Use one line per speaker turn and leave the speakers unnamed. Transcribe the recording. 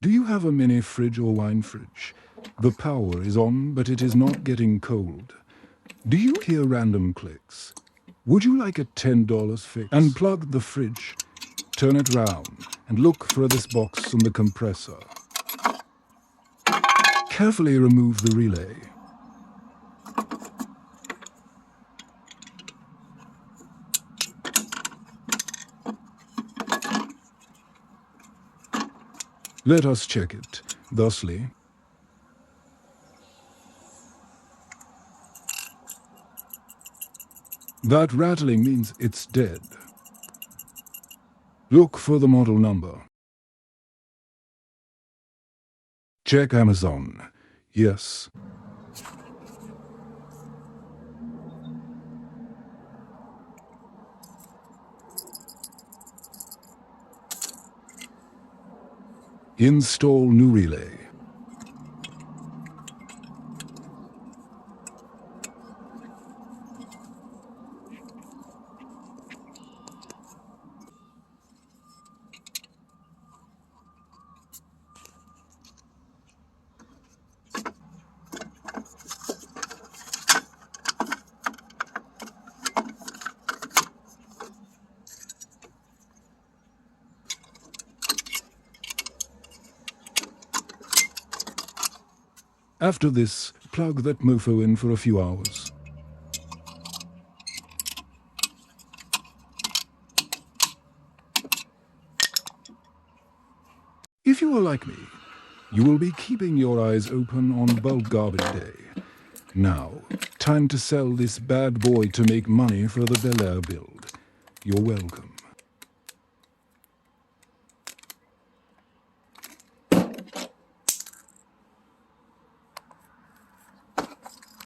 Do you have a mini fridge or wine fridge? The power is on, but it is not getting cold. Do you hear random clicks? Would you like a $10 fix? Unplug the fridge, turn it round, and look for this box on the compressor. Carefully remove the relay. Let us check it, thusly. That rattling means it's dead. Look for the model number. Check Amazon. Yes. Install new relay. After this, plug that mofo in for a few hours. If you are like me, you will be keeping your eyes open on bulk garbage day. Now, time to sell this bad boy to make money for the Bel Air build. You're welcome.